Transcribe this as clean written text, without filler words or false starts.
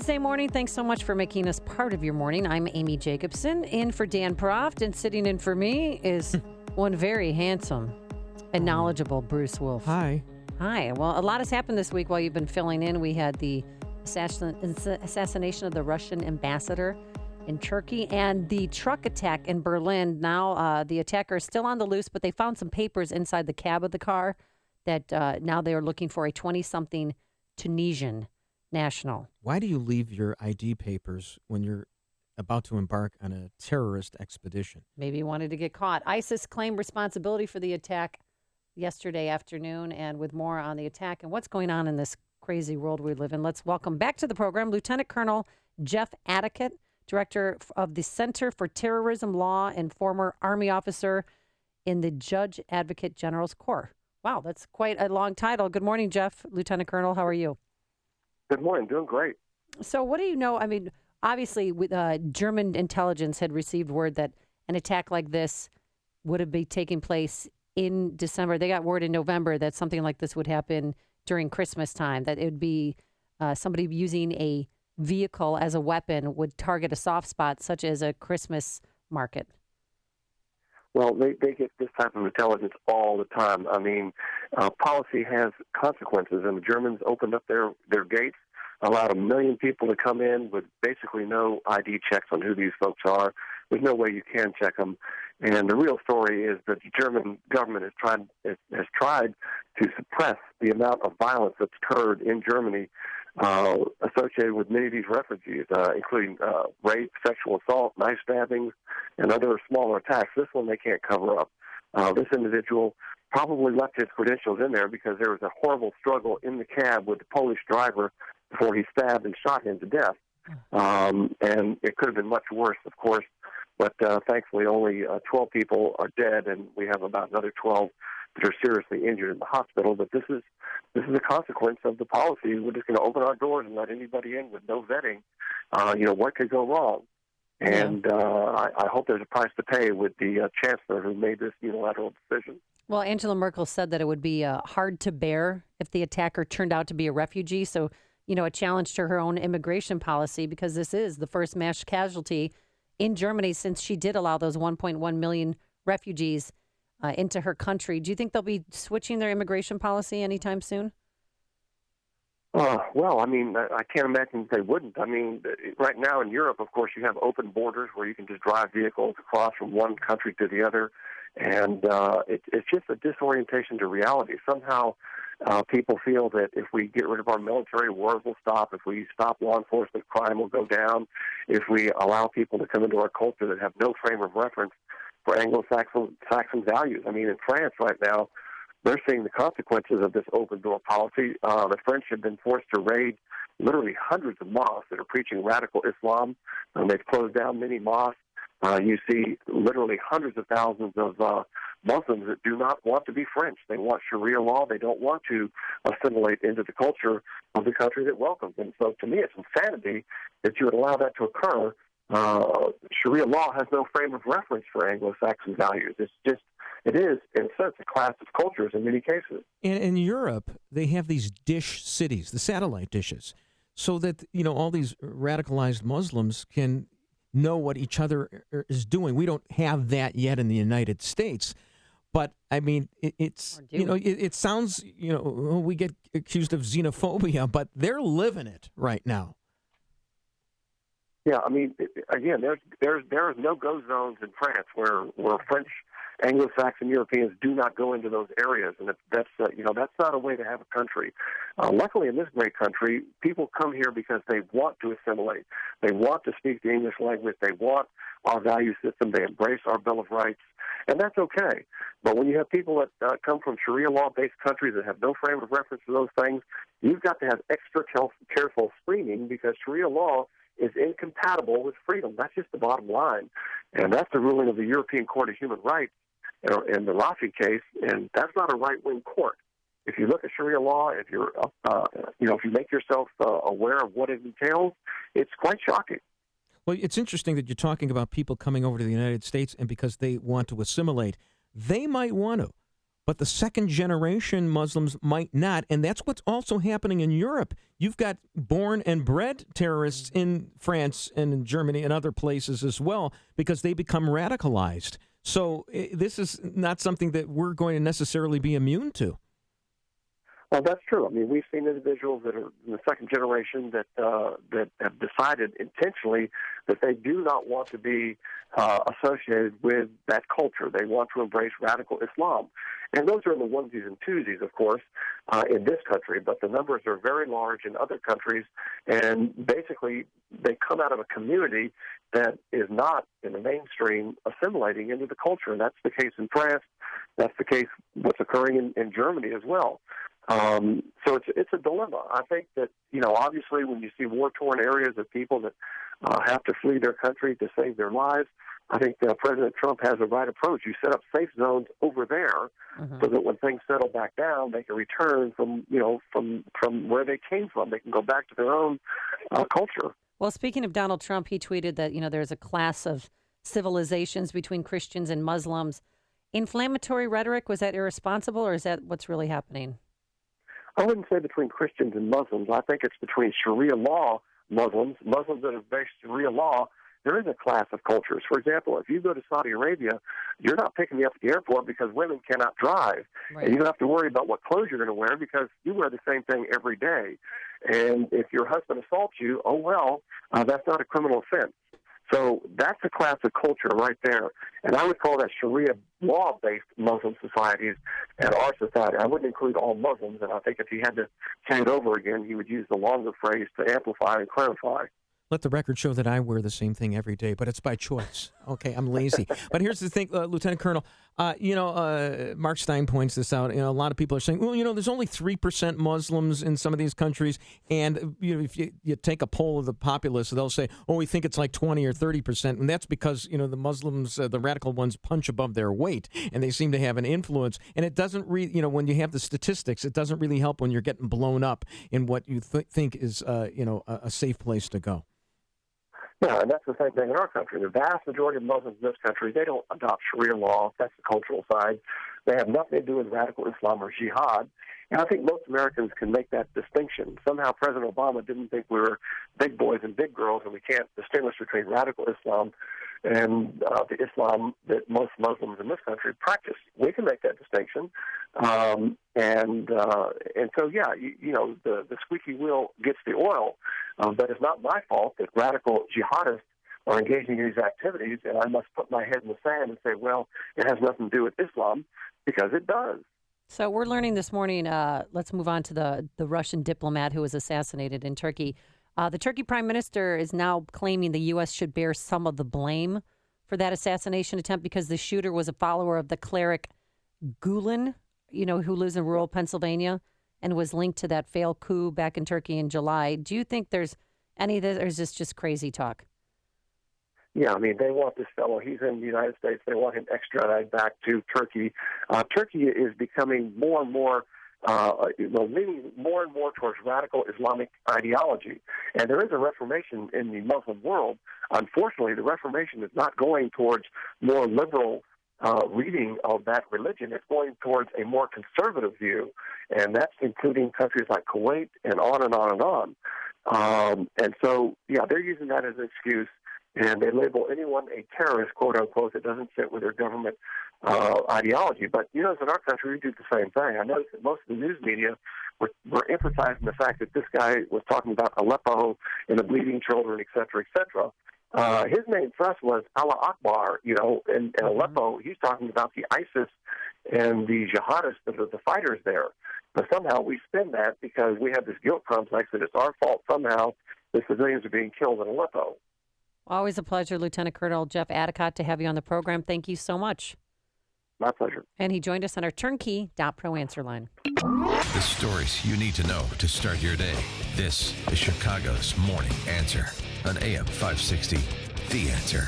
Wednesday morning. Thanks so much for making us part of your morning. I'm Amy Jacobson, in for Dan Proft, and sitting in for me is one very handsome and knowledgeable Bruce Wolf. Hi. Hi. Well, a lot has happened this week while you've been filling in. We had the assassination of the Russian ambassador in Turkey and the truck attack in Berlin. Now the attacker is still on the loose, but they found some papers inside the cab of the car that now they are looking for a 20-something Tunisian national. Why do you leave your ID papers when you're about to embark on a terrorist expedition? Maybe he wanted to get caught. ISIS claimed responsibility for the attack yesterday afternoon, and with more on the attack and what's going on in this crazy world we live in, let's welcome back to the program Lieutenant Colonel Jeff Addicott, Director of the Center for Terrorism Law and former Army officer in the Judge Advocate General's Corps. Wow, that's quite a long title. Good morning, Jeff. Lieutenant Colonel, how are you? Good morning. Doing great. So what do you know? I mean, obviously, German intelligence had received word that an attack like this would have been taking place in December. They got word in November that something like this would happen during Christmas time, that it would be somebody using a vehicle as a weapon would target a soft spot, such as a Christmas market. Well, they get this type of intelligence all the time. I mean, policy has consequences, and the Germans opened up their gates, allowed 1 million people to come in with basically no ID checks on who these folks are. There's no way you can check them. And the real story is that the German government has tried to suppress the amount of violence that's occurred in Germany associated with many of these refugees, including rape, sexual assault, knife stabbings, and other smaller attacks. This one they can't cover up. This individual probably left his credentials in there because there was a horrible struggle in the cab with the Polish driver before he stabbed and shot him to death. And it could have been much worse, of course, but thankfully only 12 people are dead, and we have about another 12 that are seriously injured in the hospital. But this is a consequence of the policy. We're just going to open our doors and let anybody in with no vetting. What could go wrong? And I hope there's a price to pay with the chancellor who made this unilateral decision. Well, Angela Merkel said that it would be hard to bear if the attacker turned out to be a refugee. So, a challenge to her own immigration policy, because this is the first mass casualty in Germany since she did allow those 1.1 million refugees into her country. Do you think they'll be switching their immigration policy anytime soon? Well, I mean, I can't imagine they wouldn't. I mean, right now in Europe, of course, you have open borders where you can just drive vehicles across from one country to the other. And it's just a disorientation to reality. Somehow people feel that if we get rid of our military, wars will stop. If we stop law enforcement, crime will go down. If we allow people to come into our culture that have no frame of reference for Anglo-Saxon values. I mean, in France right now, they're seeing the consequences of this open door policy. The French have been forced to raid literally hundreds of mosques that are preaching radical Islam. They've closed down many mosques. You see literally hundreds of thousands of Muslims that do not want to be French. They want Sharia law. They don't want to assimilate into the culture of the country that welcomes them. So to me, it's insanity that you would allow that to occur. Sharia law has no frame of reference for Anglo-Saxon values. It is, in a sense, a class of cultures in many cases. In Europe, they have these dish cities, the satellite dishes, so that, all these radicalized Muslims can know what each other is doing. We don't have that yet in the United States. But, I mean, it sounds, we get accused of xenophobia, but they're living it right now. Yeah, I mean, again, there are no-go zones in France where French, Anglo-Saxon Europeans do not go into those areas, and that's not a way to have a country. Luckily, in this great country, people come here because they want to assimilate. They want to speak the English language. They want our value system. They embrace our Bill of Rights, and that's okay. But when you have people that come from Sharia law-based countries that have no frame of reference to those things, you've got to have extra careful screening because Sharia law is incompatible with freedom. That's just the bottom line. And that's the ruling of the European Court of Human Rights in the Rafi case, and that's not a right-wing court. If you look at Sharia law, if you make yourself aware of what it entails, it's quite shocking. Well, it's interesting that you're talking about people coming over to the United States, and because they want to assimilate, they might want to. but the second-generation Muslims might not, and that's what's also happening in Europe. You've got born and bred terrorists in France and in Germany and other places as well because they become radicalized. So this is not something that we're going to necessarily be immune to. Well, that's true. I mean, we've seen individuals that are in the second generation that have decided intentionally that they do not want to be associated with that culture. They want to embrace radical Islam. And those are in the onesies and twosies, of course, in this country, but the numbers are very large in other countries, and basically they come out of a community that is not in the mainstream assimilating into the culture, and that's the case in France. That's the case what's occurring in Germany as well. So it's a dilemma. I think that, obviously when you see war-torn areas of people that have to flee their country to save their lives, I think President Trump has the right approach. You set up safe zones over there so that when things settle back down, they can return from where they came from. They can go back to their own culture. Well, speaking of Donald Trump, he tweeted that, there's a class of civilizations between Christians and Muslims. Inflammatory rhetoric, was that irresponsible, or is that what's really happening? I wouldn't say between Christians and Muslims. I think it's between Sharia law Muslims that have based Sharia law. There is a class of cultures. For example, if you go to Saudi Arabia, you're not picking me up at the airport because women cannot drive. Right. And you don't have to worry about what clothes you're going to wear because you wear the same thing every day. And if your husband assaults you, that's not a criminal offense. So that's a class of culture right there. And I would call that Sharia law-based Muslim societies and our society. I wouldn't include all Muslims, and I think if he had to say it over again, he would use the longer phrase to amplify and clarify. Let the record show that I wear the same thing every day, but it's by choice. Okay, I'm lazy. But here's the thing, Lieutenant Colonel, Mark Stein points this out. A lot of people are saying, there's only 3% Muslims in some of these countries. And if you take a poll of the populace, they'll say, we think it's like 20 or 30%. And that's because, the Muslims, the radical ones, punch above their weight, and they seem to have an influence. And it doesn't really, when you have the statistics, it doesn't really help when you're getting blown up in what you think is, a safe place to go. Yeah, and that's the same thing in our country. The vast majority of Muslims in this country, they don't adopt Sharia law. That's the cultural side. They have nothing to do with radical Islam or jihad. And I think most Americans can make that distinction. Somehow President Obama didn't think we were big boys and big girls and we can't distinguish between radical Islam and the Islam that most Muslims in this country practice. We can make that distinction. And so, the squeaky wheel gets the oil. But it's not my fault that radical jihadists are engaging in these activities, and I must put my head in the sand and say, it has nothing to do with Islam, because it does. So we're learning this morning, let's move on to the Russian diplomat who was assassinated in Turkey. The Turkey prime minister is now claiming the U.S. should bear some of the blame for that assassination attempt because the shooter was a follower of the cleric Gulen, who lives in rural Pennsylvania, and was linked to that failed coup back in Turkey in July. Do you think there's any of this, or is this just crazy talk? Yeah, I mean, they want this fellow. He's in the United States. They want him extradited back to Turkey. Turkey is becoming more and more, leaning more and more towards radical Islamic ideology. And there is a reformation in the Muslim world. Unfortunately, the reformation is not going towards more liberal reading of that religion. It's going towards a more conservative view, and that's including countries like Kuwait and on and on and on. And so, they're using that as an excuse, and they label anyone a terrorist, quote unquote, that doesn't fit with their government ideology. But, as in our country, we do the same thing. I noticed that most of the news media were emphasizing the fact that this guy was talking about Aleppo and the bleeding children, et cetera, et cetera. His main thrust was Allah Akbar, in Aleppo. He's talking about the ISIS and the jihadists that are the fighters there. But somehow we spin that because we have this guilt complex that it's our fault somehow the civilians are being killed in Aleppo. Always a pleasure, Lieutenant Colonel Jeff Addicott, to have you on the program. Thank you so much. My pleasure. And he joined us on our turnkey.pro answer line. The stories you need to know to start your day. This is Chicago's Morning Answer on AM 560. The Answer.